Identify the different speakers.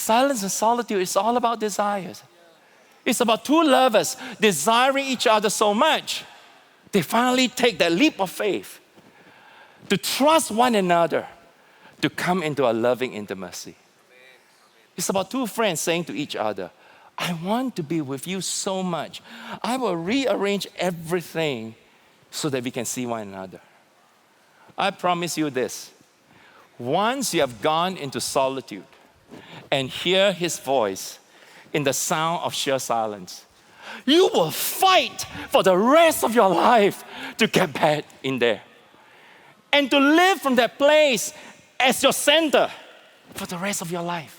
Speaker 1: Silence and Solitude is all about desires. It's about two lovers desiring each other so much. They finally take that leap of faith to trust one another, to come into a loving intimacy. It's about two friends saying to each other, I want to be with you so much. I will rearrange everything so that we can see one another. I promise you this. Once you have gone into solitude and hear His voice in the sound of sheer silence, you will fight for the rest of your life to get back in there and to live from that place as your center for the rest of your life.